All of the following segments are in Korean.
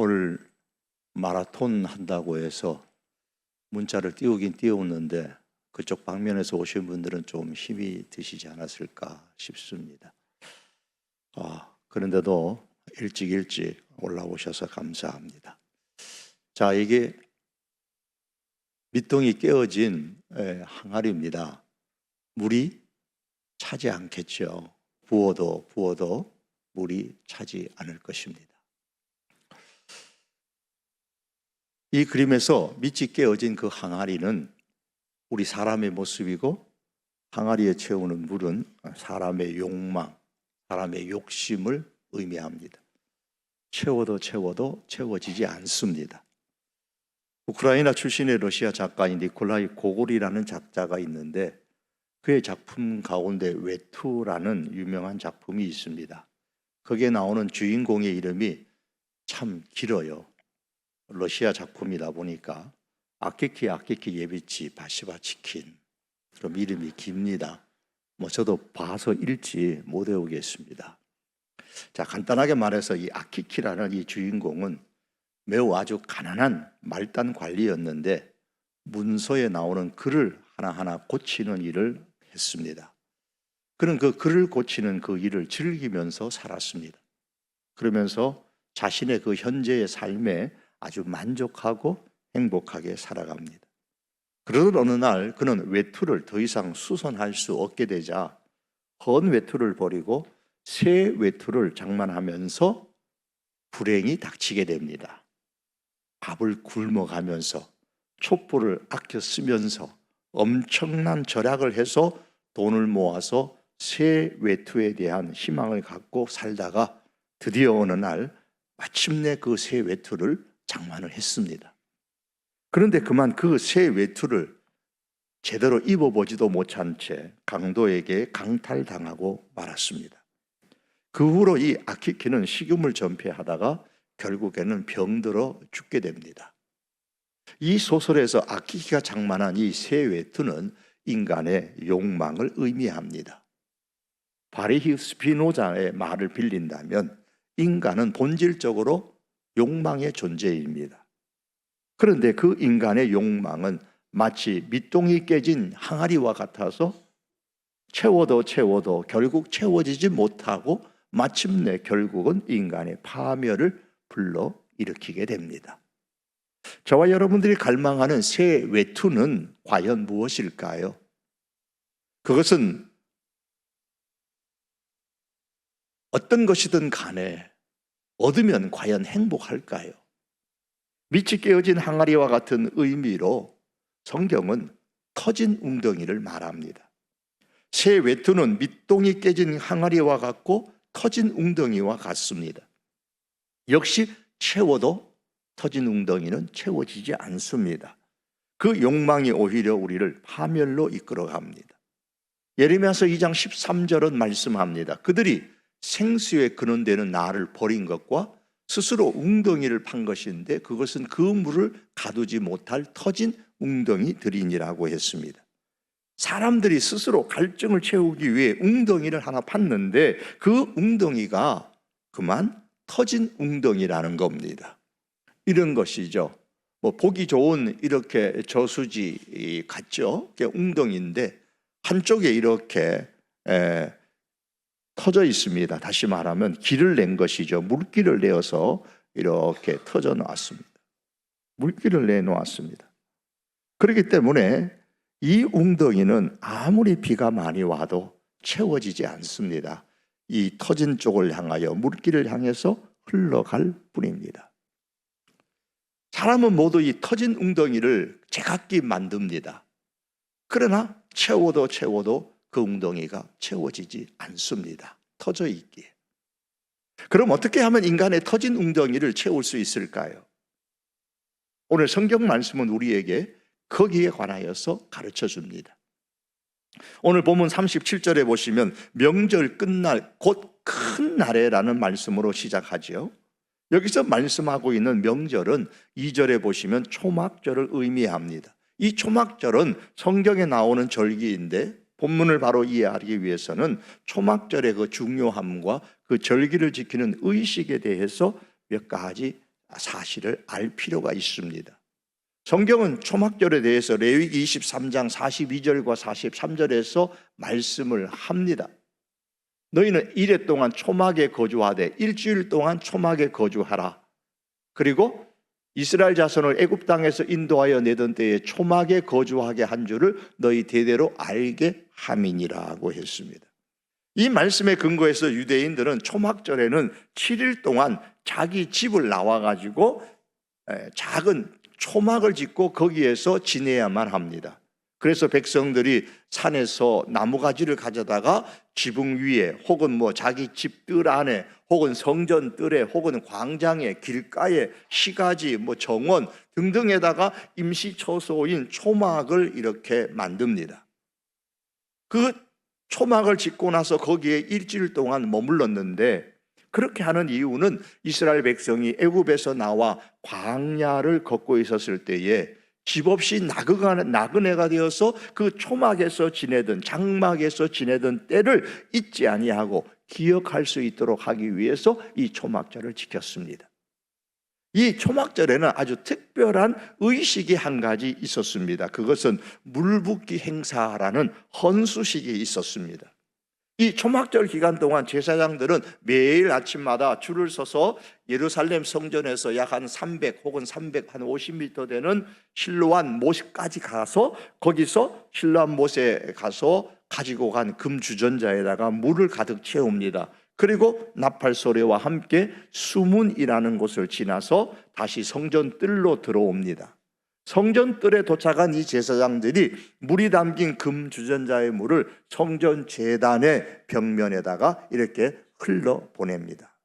오늘 마라톤 한다고 해서 문자를 띄우긴 띄웠는데 그쪽 방면에서 오신 분들은 좀 힘이 드시지 않았을까 싶습니다. 그런데도 일찍 올라오셔서 감사합니다. 자, 이게 밑동이 깨어진 항아리입니다. 물이 차지 않겠죠. 부어도 물이 차지 않을 것입니다. 이 그림에서 밑이 깨어진 그 항아리는 우리 사람의 모습이고, 항아리에 채우는 물은 사람의 욕망, 사람의 욕심을 의미합니다. 채워도 채워지지 않습니다. 우크라이나 출신의 러시아 작가인 니콜라이 고골이라는 작자가 있는데 그의 작품 가운데 외투라는 유명한 작품이 있습니다. 거기에 나오는 주인공의 이름이 참 길어요. 러시아 작품이다 보니까 아키키 예비치 바시바 치킨, 그럼 이름이 깁니다. 저도 봐서 읽지 못 외우겠습니다. 자, 간단하게 말해서 이 아키키라는 이 주인공은 매우 아주 가난한 말단 관리였는데 문서에 나오는 글을 하나하나 고치는 일을 했습니다. 그는 그 글을 고치는 그 일을 즐기면서 살았습니다. 그러면서 자신의 그 현재의 삶에 아주 만족하고 행복하게 살아갑니다. 그러던 어느 날 그는 외투를 더 이상 수선할 수 없게 되자 헌 외투를 버리고 새 외투를 장만하면서 불행이 닥치게 됩니다. 밥을 굶어가면서 촛불을 아껴 쓰면서 엄청난 절약을 해서 돈을 모아서 새 외투에 대한 희망을 갖고 살다가 드디어 어느 날 마침내 그 새 외투를 장만을 했습니다. 그런데 그만 그 새 외투를 제대로 입어보지도 못한 채 강도에게 강탈당하고 말았습니다. 그 후로 이 아키키는 식욕을 전폐하다가 결국에는 병들어 죽게 됩니다. 이 소설에서 아키키가 장만한 이 새 외투는 인간의 욕망을 의미합니다. 바리히 스피노자의 말을 빌린다면 인간은 본질적으로 욕망의 존재입니다. 그런데 그 인간의 욕망은 마치 밑동이 깨진 항아리와 같아서 채워도 결국 채워지지 못하고 마침내 결국은 인간의 파멸을 불러일으키게 됩니다. 저와 여러분들이 갈망하는 새 외투는 과연 무엇일까요? 그것은 어떤 것이든 간에 얻으면 과연 행복할까요? 밑이 깨어진 항아리와 같은 의미로 성경은 터진 웅덩이를 말합니다. 새 외투는 밑동이 깨진 항아리와 같고 터진 웅덩이와 같습니다. 역시 채워도 터진 웅덩이는 채워지지 않습니다. 그 욕망이 오히려 우리를 파멸로 이끌어갑니다. 예레미야서 2장 13절은 말씀합니다. 그들이 생수에 근원되는 나를 버린 것과 스스로 웅덩이를 판 것인데 그것은 그 물을 가두지 못할 터진 웅덩이들이니라고 했습니다. 사람들이 스스로 갈증을 채우기 위해 웅덩이를 하나 팠는데 그 웅덩이가 그만 터진 웅덩이라는 겁니다. 이런 것이죠. 보기 좋은 이렇게 저수지 같죠? 웅덩이인데 한쪽에 이렇게 터져 있습니다. 다시 말하면 길을 낸 것이죠. 물길을 내어서 이렇게 터져 놓았습니다. 물길을 내놓았습니다. 그렇기 때문에 이 웅덩이는 아무리 비가 많이 와도 채워지지 않습니다. 이 터진 쪽을 향하여 물길을 향해서 흘러갈 뿐입니다. 사람은 모두 이 터진 웅덩이를 제각기 만듭니다. 그러나 채워도 그 웅덩이가 채워지지 않습니다. 터져 있기에. 그럼 어떻게 하면 인간의 터진 웅덩이를 채울 수 있을까요? 오늘 성경 말씀은 우리에게 거기에 관하여서 가르쳐 줍니다. 오늘 본문 37절에 보시면 명절 끝날 곧 큰 날에라는 말씀으로 시작하죠. 여기서 말씀하고 있는 명절은 2절에 보시면 초막절을 의미합니다. 이 초막절은 성경에 나오는 절기인데 본문을 바로 이해하기 위해서는 초막절의 그 중요함과 그 절기를 지키는 의식에 대해서 몇 가지 사실을 알 필요가 있습니다. 성경은 초막절에 대해서 레위기 23장 42절과 43절에서 말씀을 합니다. 너희는 이레 동안 초막에 거주하되 일주일 동안 초막에 거주하라. 그리고 이스라엘 자손을 애굽 땅에서 인도하여 내던 때에 초막에 거주하게 한 줄을 너희 대대로 알게 함이니라고 했습니다. 이 말씀에 근거해서 유대인들은 초막절에는 7일 동안 자기 집을 나와가지고 작은 초막을 짓고 거기에서 지내야만 합니다. 그래서 백성들이 산에서 나무가지를 가져다가 지붕 위에 혹은 자기 집 뜰 안에 혹은 성전 뜰에 혹은 광장에 길가에 시가지 정원 등등에다가 임시처소인 초막을 이렇게 만듭니다. 그 초막을 짓고 나서 거기에 일주일 동안 머물렀는데, 그렇게 하는 이유는 이스라엘 백성이 애굽에서 나와 광야를 걷고 있었을 때에 집 없이 나그네가 되어서 그 초막에서 지내던 장막에서 지내던 때를 잊지 아니하고 기억할 수 있도록 하기 위해서 이 초막절을 지켰습니다. 이 초막절에는 아주 특별한 의식이 한 가지 있었습니다. 그것은 물붓기 행사라는 헌수식이 있었습니다. 이 초막절 기간 동안 제사장들은 매일 아침마다 줄을 서서 예루살렘 성전에서 약 한 300 혹은 350m 되는 실로암 못까지 가서 거기서 실로암 못에 가서 가지고 간 금주전자에다가 물을 가득 채웁니다. 그리고 나팔 소리와 함께 수문이라는 곳을 지나서 다시 성전 뜰로 들어옵니다. 성전 뜰에 도착한 이 제사장들이 물이 담긴 금주전자의 물을 성전 제단의 벽면에다가 이렇게 흘러보냅니다.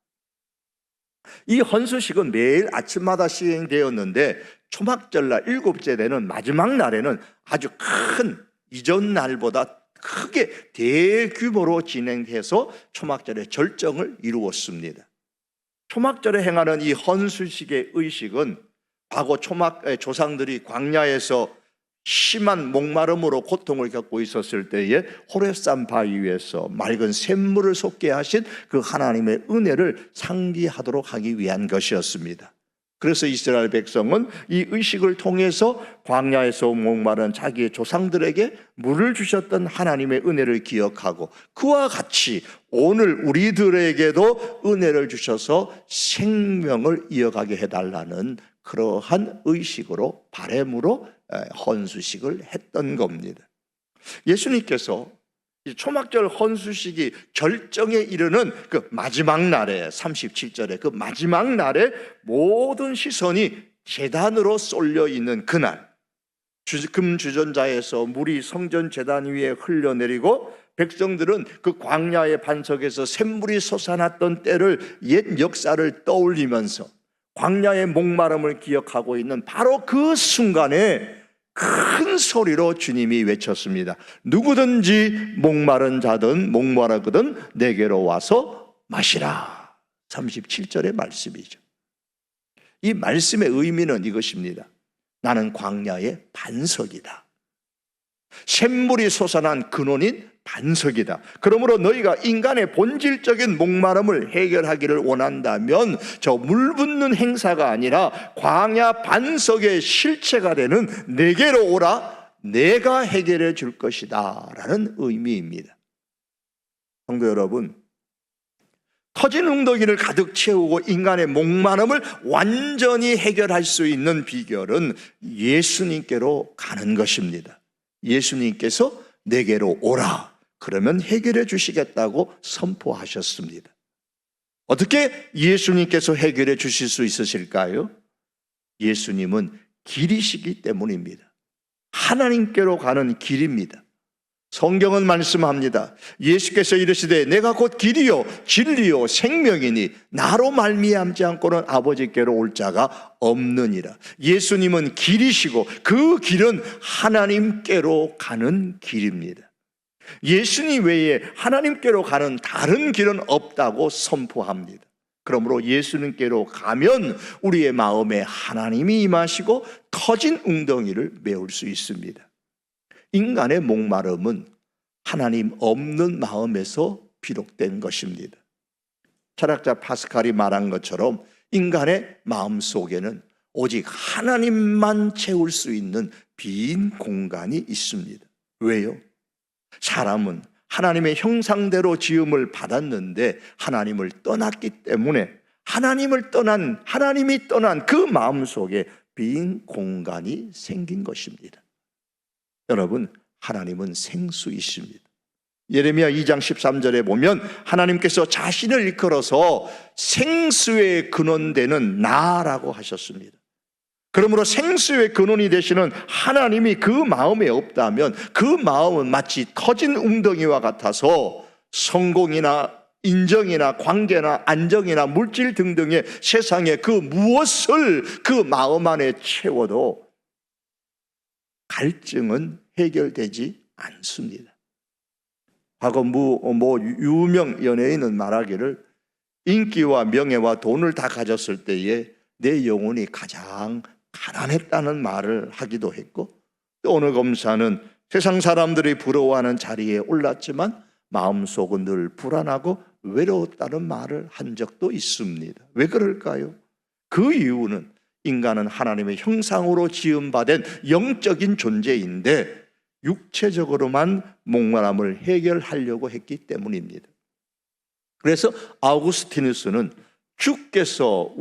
이 헌수식은 매일 아침마다 시행되었는데 초막절날 7째 되는 마지막 날에는 아주 큰 이전 날보다 크게 대규모로 진행해서 초막절의 절정을 이루었습니다. 초막절에 행하는 이 헌수식의 의식은 과거 조상들이 광야에서 심한 목마름으로 고통을 겪고 있었을 때에 호렙산 바위 위에서 맑은 샘물을 솟게 하신 그 하나님의 은혜를 상기하도록 하기 위한 것이었습니다. 그래서 이스라엘 백성은 이 의식을 통해서 광야에서 목마른 자기의 조상들에게 물을 주셨던 하나님의 은혜를 기억하고, 그와 같이 오늘 우리들에게도 은혜를 주셔서 생명을 이어가게 해달라는 그러한 의식으로, 바램으로 헌수식을 했던 겁니다. 예수님께서 이 초막절 헌수식이 절정에 이르는 그 마지막 날에 37절에 그 마지막 날에 모든 시선이 제단으로 쏠려 있는 그날, 금주전자에서 물이 성전 제단 위에 흘러내리고 백성들은 그 광야의 반석에서 샘물이 솟아났던 때를, 옛 역사를 떠올리면서 광야의 목마름을 기억하고 있는 바로 그 순간에 큰 소리로 주님이 외쳤습니다. 누구든지 목마른 자든 목마르거든 내게로 와서 마시라. 37절의 말씀이죠. 이 말씀의 의미는 이것입니다. 나는 광야의 반석이다. 샘물이 솟아난 근원인 반석이다. 그러므로 너희가 인간의 본질적인 목마름을 해결하기를 원한다면 저 물 붓는 행사가 아니라 광야 반석의 실체가 되는 내게로 오라. 내가 해결해 줄 것이다 라는 의미입니다. 성도 여러분, 터진 웅덩이를 가득 채우고 인간의 목마름을 완전히 해결할 수 있는 비결은 예수님께로 가는 것입니다. 예수님께서 내게로 오라. 그러면 해결해 주시겠다고 선포하셨습니다. 어떻게 예수님께서 해결해 주실 수 있으실까요? 예수님은 길이시기 때문입니다. 하나님께로 가는 길입니다. 성경은 말씀합니다. 예수께서 이르시되 내가 곧 길이요 진리요 생명이니 나로 말미암지 않고는 아버지께로 올 자가 없느니라. 예수님은 길이시고 그 길은 하나님께로 가는 길입니다. 예수님 외에 하나님께로 가는 다른 길은 없다고 선포합니다. 그러므로 예수님께로 가면 우리의 마음에 하나님이 임하시고 터진 웅덩이를 메울 수 있습니다. 인간의 목마름은 하나님 없는 마음에서 비롯된 것입니다. 철학자 파스칼이 말한 것처럼 인간의 마음 속에는 오직 하나님만 채울 수 있는 빈 공간이 있습니다. 왜요? 사람은 하나님의 형상대로 지음을 받았는데 하나님을 떠났기 때문에 하나님이 떠난 그 마음 속에 빈 공간이 생긴 것입니다. 여러분, 하나님은 생수이십니다. 예레미야 2장 13절에 보면 하나님께서 자신을 일컬어서 생수의 근원되는 나라고 하셨습니다. 그러므로 생수의 근원이 되시는 하나님이 그 마음에 없다면 그 마음은 마치 터진 웅덩이와 같아서 성공이나 인정이나 관계나 안정이나 물질 등등의 세상의 그 무엇을 그 마음 안에 채워도 갈증은 해결되지 않습니다. 과거 유명 연예인은 말하기를 인기와 명예와 돈을 다 가졌을 때에 내 영혼이 가장 가난했다는 말을 하기도 했고, 또 어느 검사는 세상 사람들이 부러워하는 자리에 올랐지만 마음속은 늘 불안하고 외로웠다는 말을 한 적도 있습니다. 왜 그럴까요? 그 이유는 인간은 하나님의 형상으로 지음받은 영적인 존재인데 육체적으로만 목마름을 해결하려고 했기 때문입니다. 그래서 아우구스티누스는 주께서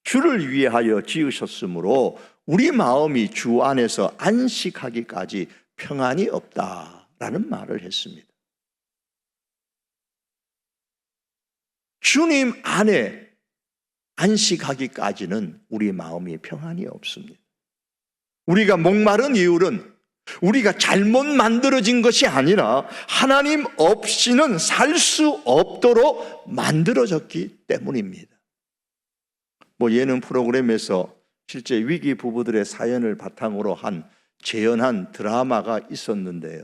주를 위하여 지으셨으므로 우리 마음이 주 안에서 안식하기까지 평안이 없다라는 말을 했습니다. 주님 안에 안식하기까지는 우리 마음이 평안이 없습니다. 우리가 목마른 이유는 우리가 잘못 만들어진 것이 아니라 하나님 없이는 살 수 없도록 만들어졌기 때문입니다. 예능 프로그램에서 실제 위기 부부들의 사연을 바탕으로 재현한 드라마가 있었는데요.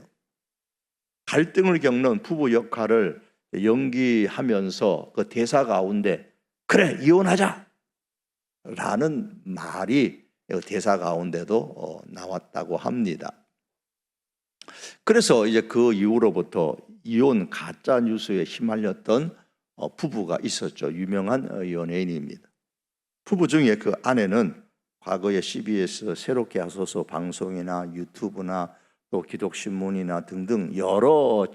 갈등을 겪는 부부 역할을 연기하면서 그 대사 가운데 그래 이혼하자 라는 말이 대사 가운데도 나왔다고 합니다. 그래서 이제 그 이후로부터 이혼 가짜 뉴스에 휘말렸던 부부가 있었죠. 유명한 연예인입니다. 부부 중에 그 아내는 과거에 CBS 새롭게 하소서 방송이나 유튜브나 또 기독신문이나 등등 여러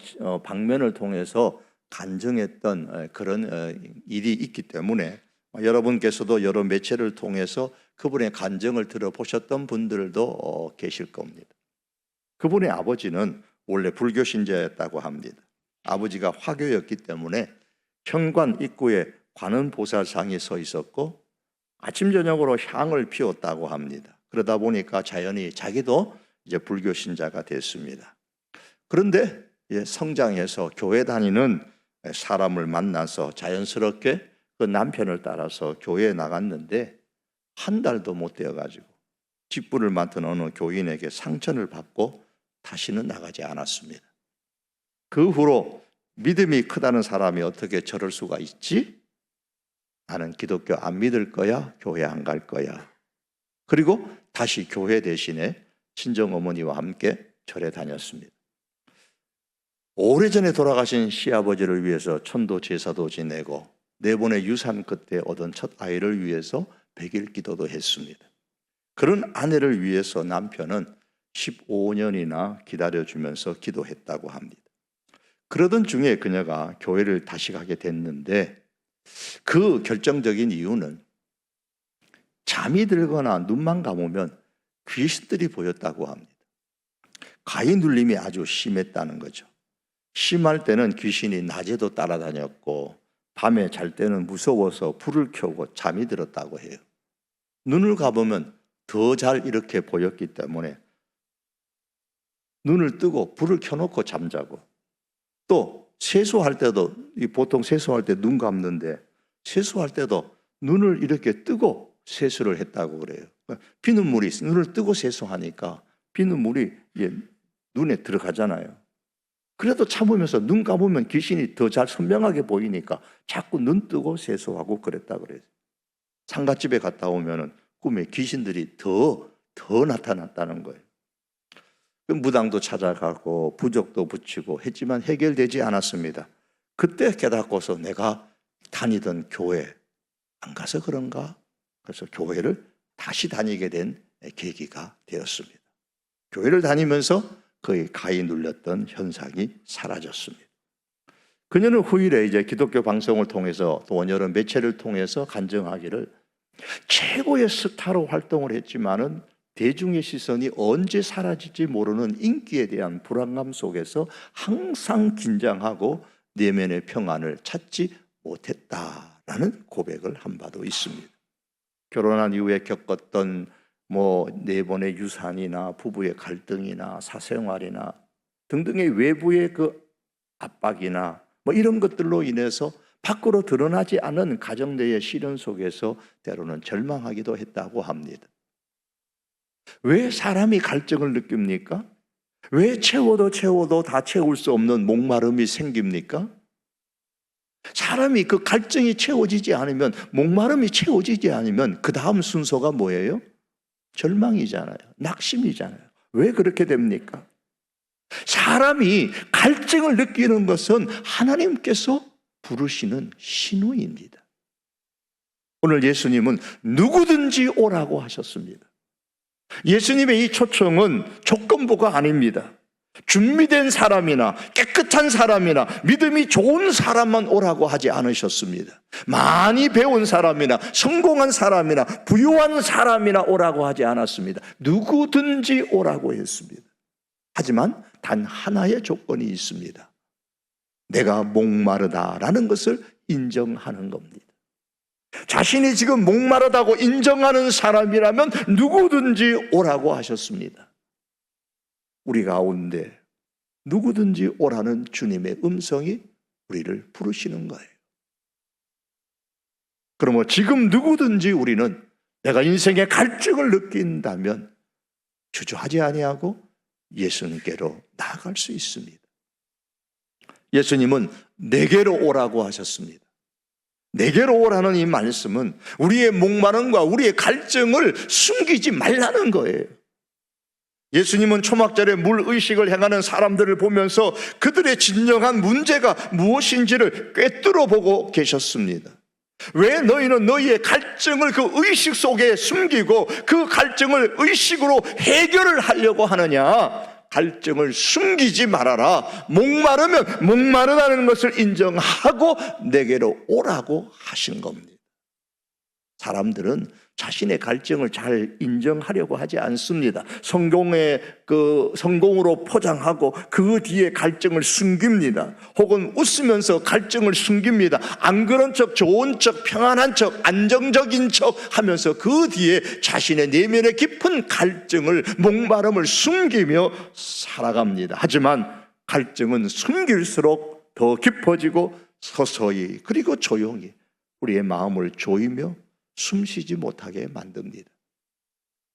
방면을 통해서 간증했던 그런 일이 있기 때문에 여러분께서도 여러 매체를 통해서 그분의 간증을 들어보셨던 분들도 계실 겁니다. 그분의 아버지는 원래 불교 신자였다고 합니다. 아버지가 화교였기 때문에 현관 입구에 관음보살상이 서 있었고 아침 저녁으로 향을 피웠다고 합니다. 그러다 보니까 자연히 자기도 이제 불교 신자가 됐습니다. 그런데 성장해서 교회 다니는 사람을 만나서 자연스럽게 그 남편을 따라서 교회에 나갔는데 한 달도 못 되어가지고 직분을 맡은 어느 교인에게 상처를 받고 다시는 나가지 않았습니다. 그 후로 믿음이 크다는 사람이 어떻게 저럴 수가 있지? 나는 기독교 안 믿을 거야, 교회 안 갈 거야. 그리고 다시 교회 대신에 친정어머니와 함께 절에 다녔습니다. 오래전에 돌아가신 시아버지를 위해서 천도 제사도 지내고 네 번의 유산 끝에 얻은 첫 아이를 위해서 100일 기도도 했습니다. 그런 아내를 위해서 남편은 15년이나 기다려주면서 기도했다고 합니다. 그러던 중에 그녀가 교회를 다시 가게 됐는데 그 결정적인 이유는 잠이 들거나 눈만 감으면 귀신들이 보였다고 합니다. 가위 눌림이 아주 심했다는 거죠. 심할 때는 귀신이 낮에도 따라다녔고 밤에 잘 때는 무서워서 불을 켜고 잠이 들었다고 해요. 눈을 감으면 더 잘 이렇게 보였기 때문에 눈을 뜨고 불을 켜놓고 잠자고, 또 세수할 때도 보통 세수할 때 눈 감는데 세수할 때도 눈을 이렇게 뜨고 세수를 했다고 그래요. 비눗물이 눈을 뜨고 세수하니까 비눗물이 눈에 들어가잖아요. 그래도 참으면서 눈 감으면 귀신이 더 잘 선명하게 보이니까 자꾸 눈 뜨고 세수하고 그랬다 그래요. 상갓집에 갔다 오면은 꿈에 귀신들이 더 나타났다는 거예요. 무당도 찾아가고 부적도 붙이고 했지만 해결되지 않았습니다. 그때 깨닫고서 내가 다니던 교회, 안 가서 그런가? 그래서 교회를 다시 다니게 된 계기가 되었습니다. 교회를 다니면서 그의 가히 눌렸던 현상이 사라졌습니다. 그녀는 후일에 이제 기독교 방송을 통해서 또 여러 매체를 통해서 간증하기를 최고의 스타로 활동을 했지만은 대중의 시선이 언제 사라질지 모르는 인기에 대한 불안감 속에서 항상 긴장하고 내면의 평안을 찾지 못했다라는 고백을 한 바도 있습니다. 결혼한 이후에 겪었던 네 번의 유산이나 부부의 갈등이나 사생활이나 등등의 외부의 그 압박이나 이런 것들로 인해서 밖으로 드러나지 않은 가정 내의 시련 속에서 때로는 절망하기도 했다고 합니다. 왜 사람이 갈증을 느낍니까? 왜 채워도 다 채울 수 없는 목마름이 생깁니까? 사람이 그 갈증이 채워지지 않으면, 목마름이 채워지지 않으면 그 다음 순서가 뭐예요? 절망이잖아요. 낙심이잖아요. 왜 그렇게 됩니까? 사람이 갈증을 느끼는 것은 하나님께서 부르시는 신호입니다. 오늘 예수님은 누구든지 오라고 하셨습니다. 예수님의 이 초청은 조건부가 아닙니다. 준비된 사람이나 깨끗한 사람이나 믿음이 좋은 사람만 오라고 하지 않으셨습니다. 많이 배운 사람이나 성공한 사람이나 부유한 사람이나 오라고 하지 않았습니다. 누구든지 오라고 했습니다. 하지만 단 하나의 조건이 있습니다. 내가 목마르다라는 것을 인정하는 겁니다. 자신이 지금 목마르다고 인정하는 사람이라면 누구든지 오라고 하셨습니다. 우리 가운데 누구든지 오라는 주님의 음성이 우리를 부르시는 거예요. 그러면 지금 누구든지 우리는 내가 인생의 갈증을 느낀다면 주저하지 아니하고 예수님께로 나아갈 수 있습니다. 예수님은 내게로 오라고 하셨습니다. 내게로 오라는 이 말씀은 우리의 목마름과 우리의 갈증을 숨기지 말라는 거예요. 예수님은 초막절에 물의식을 행하는 사람들을 보면서 그들의 진정한 문제가 무엇인지를 꿰뚫어 보고 계셨습니다. 왜 너희는 너희의 갈증을 그 의식 속에 숨기고 그 갈증을 의식으로 해결을 하려고 하느냐? 갈증을 숨기지 말아라. 목마르면 목마르다는 것을 인정하고 내게로 오라고 하신 겁니다. 사람들은 자신의 갈증을 잘 인정하려고 하지 않습니다. 성공으로 포장하고 그 뒤에 갈증을 숨깁니다. 혹은 웃으면서 갈증을 숨깁니다. 안 그런 척, 좋은 척, 평안한 척, 안정적인 척 하면서 그 뒤에 자신의 내면의 깊은 갈증을, 목마름을 숨기며 살아갑니다. 하지만 갈증은 숨길수록 더 깊어지고 서서히 그리고 조용히 우리의 마음을 조이며 숨쉬지 못하게 만듭니다.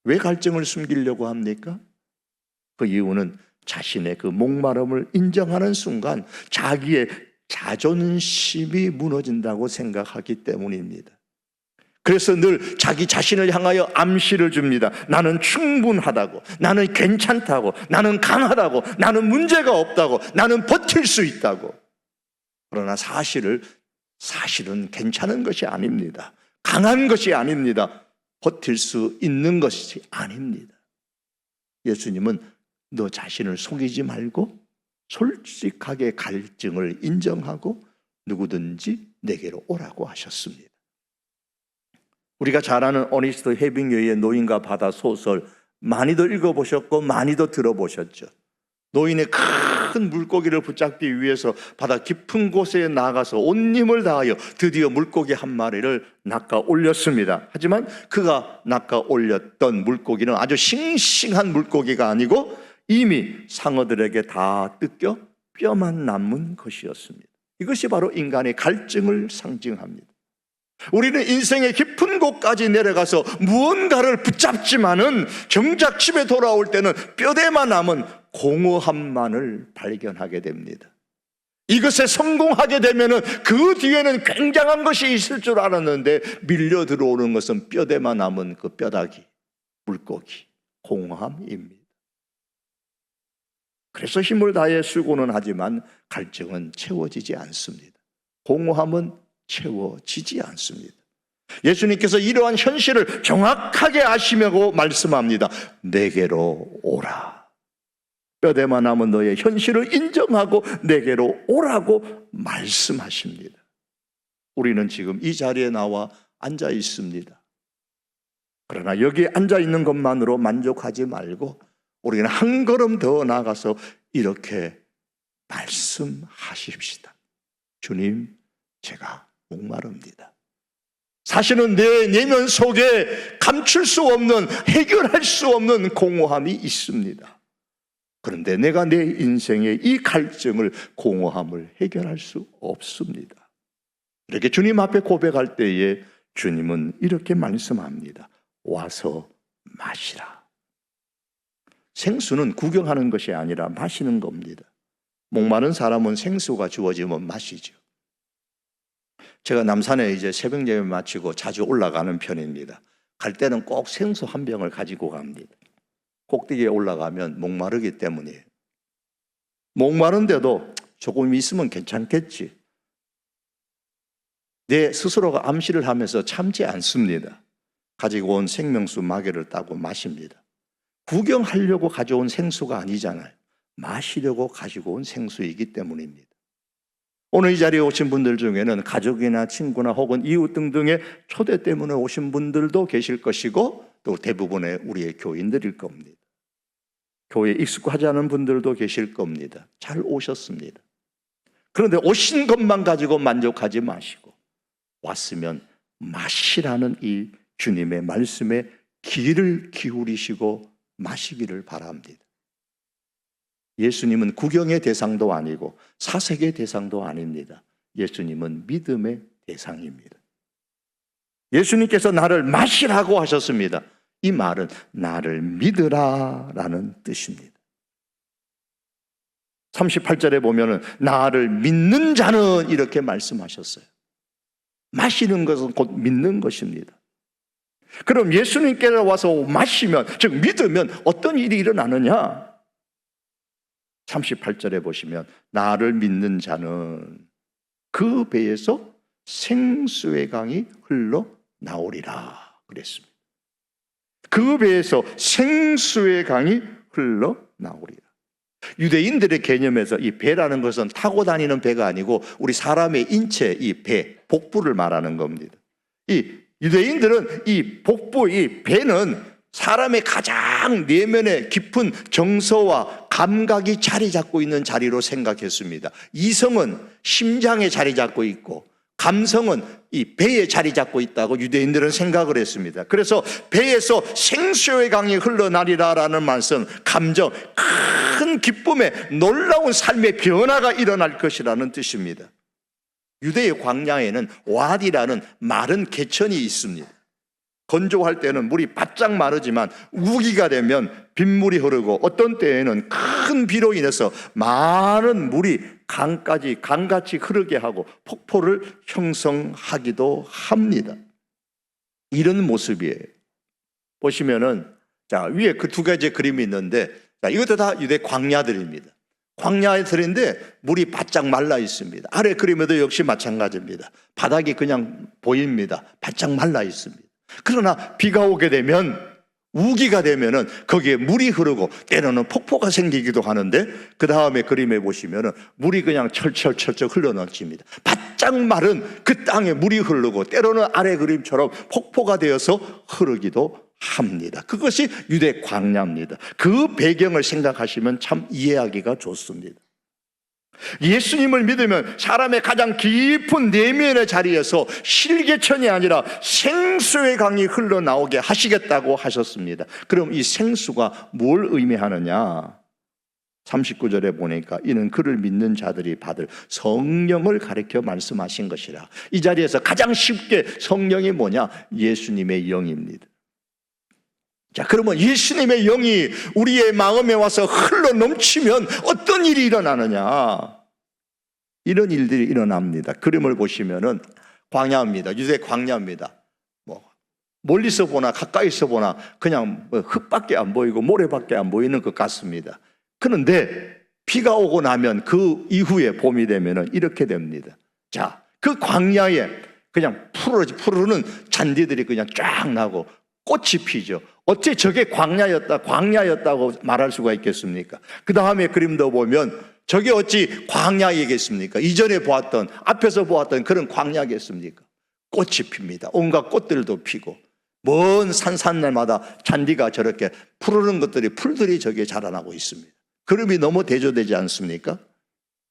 왜 갈증을 숨기려고 합니까? 그 이유는 자신의 그 목마름을 인정하는 순간 자기의 자존심이 무너진다고 생각하기 때문입니다. 그래서 늘 자기 자신을 향하여 암시를 줍니다. 나는 충분하다고, 나는 괜찮다고, 나는 강하다고, 나는 문제가 없다고, 나는 버틸 수 있다고. 그러나 사실은 괜찮은 것이 아닙니다. 강한 것이 아닙니다. 버틸 수 있는 것이 아닙니다. 예수님은 너 자신을 속이지 말고 솔직하게 갈증을 인정하고 누구든지 내게로 오라고 하셨습니다. 우리가 잘 아는 어니스트 헤밍웨이의 노인과 바다 소설 많이들 읽어보셨고 많이들 들어보셨죠. 노인의 큰 물고기를 붙잡기 위해서 바다 깊은 곳에 나가서 온 힘을 다하여 드디어 물고기 한 마리를 낚아 올렸습니다. 하지만 그가 낚아 올렸던 물고기는 아주 싱싱한 물고기가 아니고 이미 상어들에게 다 뜯겨 뼈만 남은 것이었습니다. 이것이 바로 인간의 갈증을 상징합니다. 우리는 인생의 깊은 곳까지 내려가서 무언가를 붙잡지만은 정작 집에 돌아올 때는 뼈대만 남은 공허함만을 발견하게 됩니다. 이것에 성공하게 되면은 그 뒤에는 굉장한 것이 있을 줄 알았는데 밀려 들어오는 것은 뼈대만 남은 그 뼈다귀, 물고기, 공허함입니다. 그래서 힘을 다해 수고는 하지만 갈증은 채워지지 않습니다. 공허함은 채워지지 않습니다. 예수님께서 이러한 현실을 정확하게 아시며 말씀합니다. 내게로 오라. 뼈대만 남은 너의 현실을 인정하고 내게로 오라고 말씀하십니다. 우리는 지금 이 자리에 나와 앉아 있습니다. 그러나 여기 앉아 있는 것만으로 만족하지 말고 우리는 한 걸음 더 나가서 이렇게 말씀하십시다. 주님, 제가 목마릅니다. 사실은 내 내면 속에 감출 수 없는, 해결할 수 없는 공허함이 있습니다. 그런데 내가 내 인생의 이 갈증을, 공허함을 해결할 수 없습니다. 이렇게 주님 앞에 고백할 때에 주님은 이렇게 말씀합니다. 와서 마시라. 생수는 구경하는 것이 아니라 마시는 겁니다. 목마른 사람은 생수가 주어지면 마시죠. 제가 남산에 이제 새벽 예배 마치고 자주 올라가는 편입니다. 갈 때는 꼭 생수 한 병을 가지고 갑니다. 꼭대기에 올라가면 목마르기 때문이에요. 목마른데도 조금 있으면 괜찮겠지. 내 스스로가 암시를 하면서 참지 않습니다. 가지고 온 생명수 마개를 따고 마십니다. 구경하려고 가져온 생수가 아니잖아요. 마시려고 가지고 온 생수이기 때문입니다. 오늘 이 자리에 오신 분들 중에는 가족이나 친구나 혹은 이웃 등등의 초대 때문에 오신 분들도 계실 것이고 또 대부분의 우리의 교인들일 겁니다. 교회에 익숙하지 않은 분들도 계실 겁니다. 잘 오셨습니다. 그런데 오신 것만 가지고 만족하지 마시고 왔으면 마시라는 이 주님의 말씀에 귀를 기울이시고 마시기를 바랍니다. 예수님은 구경의 대상도 아니고 사색의 대상도 아닙니다. 예수님은 믿음의 대상입니다. 예수님께서 나를 마시라고 하셨습니다. 이 말은 나를 믿으라 라는 뜻입니다. 38절에 보면은 나를 믿는 자는 이렇게 말씀하셨어요. 마시는 것은 곧 믿는 것입니다. 그럼 예수님께서 와서 마시면, 즉 믿으면 어떤 일이 일어나느냐? 38절에 보시면 나를 믿는 자는 그 배에서 생수의 강이 흘러나오리라 그랬습니다. 그 배에서 생수의 강이 흘러나오리라. 유대인들의 개념에서 이 배라는 것은 타고 다니는 배가 아니고 우리 사람의 인체, 이 배, 복부를 말하는 겁니다. 이 유대인들은 이 복부, 이 배는 사람의 가장 내면에 깊은 정서와 감각이 자리 잡고 있는 자리로 생각했습니다. 이성은 심장에 자리 잡고 있고 감성은 이 배에 자리 잡고 있다고 유대인들은 생각을 했습니다. 그래서 배에서 생수의 강이 흘러나리라라는 말씀, 감정, 큰 기쁨에 놀라운 삶의 변화가 일어날 것이라는 뜻입니다. 유대의 광야에는 와디라는 마른 개천이 있습니다. 건조할 때는 물이 바짝 마르지만 우기가 되면 빗물이 흐르고 어떤 때에는 큰 비로 인해서 많은 물이 강같이 흐르게 하고 폭포를 형성하기도 합니다. 이런 모습이에요. 보시면은 자, 위에 그 두 가지 그림이 있는데 자, 이것도 다 유대 광야들입니다. 광야들인데 물이 바짝 말라 있습니다. 아래 그림에도 역시 마찬가지입니다. 바닥이 그냥 보입니다. 바짝 말라 있습니다. 그러나 비가 오게 되면 우기가 되면은 거기에 물이 흐르고 때로는 폭포가 생기기도 하는데 그 다음에 그림에 보시면은 물이 그냥 철철철철 흘러넘칩니다. 바짝 마른 그 땅에 물이 흐르고 때로는 아래 그림처럼 폭포가 되어서 흐르기도 합니다. 그것이 유대 광야입니다. 그 배경을 생각하시면 참 이해하기가 좋습니다. 예수님을 믿으면 사람의 가장 깊은 내면의 자리에서 실개천이 아니라 생수의 강이 흘러나오게 하시겠다고 하셨습니다. 그럼 이 생수가 뭘 의미하느냐? 39절에 보니까 이는 그를 믿는 자들이 받을 성령을 가리켜 말씀하신 것이라. 이 자리에서 가장 쉽게 성령이 뭐냐? 예수님의 영입니다. 자, 그러면 예수님의 영이 우리의 마음에 와서 흘러 넘치면 어떤 일이 일어나느냐? 이런 일들이 일어납니다. 그림을 보시면은 광야입니다. 유대 광야입니다. 뭐 멀리서 보나 가까이서 보나 그냥 흙밖에 안 보이고 모래밖에 안 보이는 것 같습니다. 그런데 비가 오고 나면 그 이후에 봄이 되면은 이렇게 됩니다. 자, 그 광야에 그냥 푸르는 잔디들이 그냥 쫙 나고 꽃이 피죠. 어째 저게 광야였다고 말할 수가 있겠습니까? 그 다음에 그림도 보면 저게 어찌 광야이겠습니까? 이전에 보았던, 앞에서 보았던 그런 광야겠습니까? 꽃이 핍니다. 온갖 꽃들도 피고 먼 산산날마다 잔디가 저렇게 푸르는 것들이, 풀들이 저게 자라나고 있습니다. 그림이 너무 대조되지 않습니까?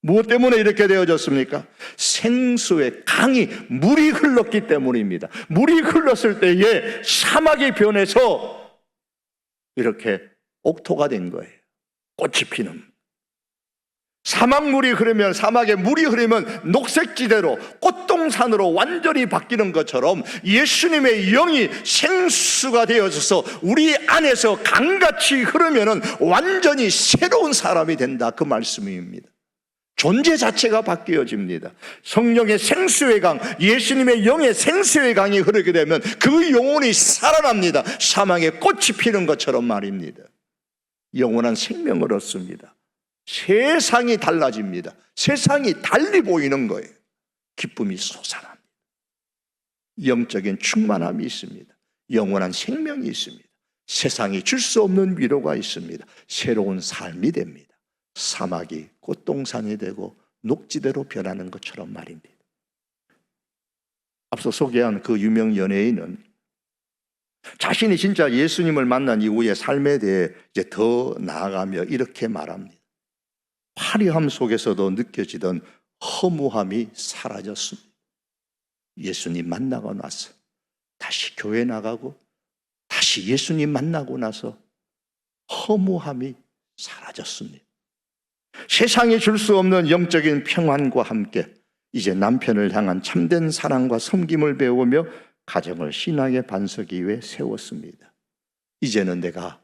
무엇 때문에 이렇게 되어졌습니까? 생수의 강이, 물이 흘렀기 때문입니다. 물이 흘렀을 때에 사막이 변해서 이렇게 옥토가 된 거예요. 꽃이 피는. 사막에 물이 흐르면 녹색지대로, 꽃동산으로 완전히 바뀌는 것처럼 예수님의 영이 생수가 되어져서 우리 안에서 강같이 흐르면 완전히 새로운 사람이 된다, 그 말씀입니다. 존재 자체가 바뀌어집니다. 성령의 생수의 강, 예수님의 영의 생수의 강이 흐르게 되면 그 영혼이 살아납니다. 사막에 꽃이 피는 것처럼 말입니다. 영원한 생명을 얻습니다. 세상이 달라집니다. 세상이 달리 보이는 거예요. 기쁨이 솟아납니다. 영적인 충만함이 있습니다. 영원한 생명이 있습니다. 세상이 줄 수 없는 위로가 있습니다. 새로운 삶이 됩니다. 사막이 꽃동산이 되고 녹지대로 변하는 것처럼 말입니다. 앞서 소개한 그 유명 연예인은 자신이 진짜 예수님을 만난 이후의 삶에 대해 이제 더 나아가며 이렇게 말합니다. 화려함 속에서도 느껴지던 허무함이 사라졌습니다. 예수님 만나고 나서 다시 교회 나가고 다시 예수님 만나고 나서 허무함이 사라졌습니다. 세상이 줄 수 없는 영적인 평안과 함께 이제 남편을 향한 참된 사랑과 섬김을 배우며 가정을 신앙의 반석 위에 세웠습니다. 이제는 내가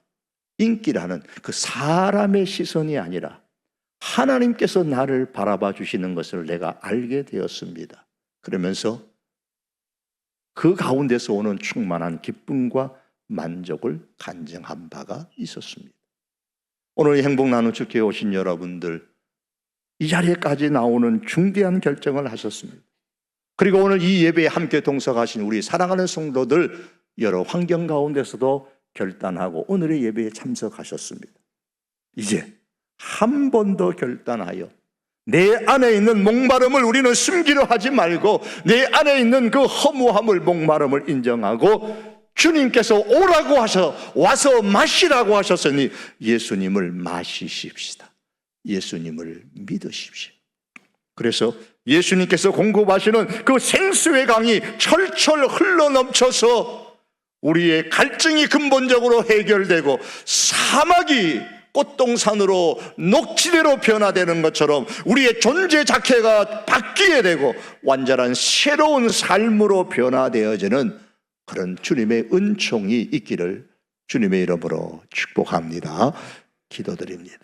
인기라는 그 사람의 시선이 아니라 하나님께서 나를 바라봐 주시는 것을 내가 알게 되었습니다. 그러면서 그 가운데서 오는 충만한 기쁨과 만족을 간증한 바가 있었습니다. 오늘 행복 나눔 축제에 오신 여러분들, 이 자리에까지 나오는 중대한 결정을 하셨습니다. 그리고 오늘 이 예배에 함께 동석하신 우리 사랑하는 성도들, 여러 환경 가운데서도 결단하고 오늘의 예배에 참석하셨습니다. 이제 한 번 더 결단하여 내 안에 있는 목마름을 우리는 숨기려 하지 말고 내 안에 있는 그 허무함을, 목마름을 인정하고 주님께서 오라고 와서 마시라고 하셨으니 예수님을 마시십시다. 예수님을 믿으십시오. 그래서 예수님께서 공급하시는 그 생수의 강이 철철 흘러넘쳐서 우리의 갈증이 근본적으로 해결되고 사막이 꽃동산으로 녹지대로 변화되는 것처럼 우리의 존재 자체가 바뀌게 되고 완전한 새로운 삶으로 변화되어지는 그런 주님의 은총이 있기를 주님의 이름으로 축복합니다. 기도드립니다.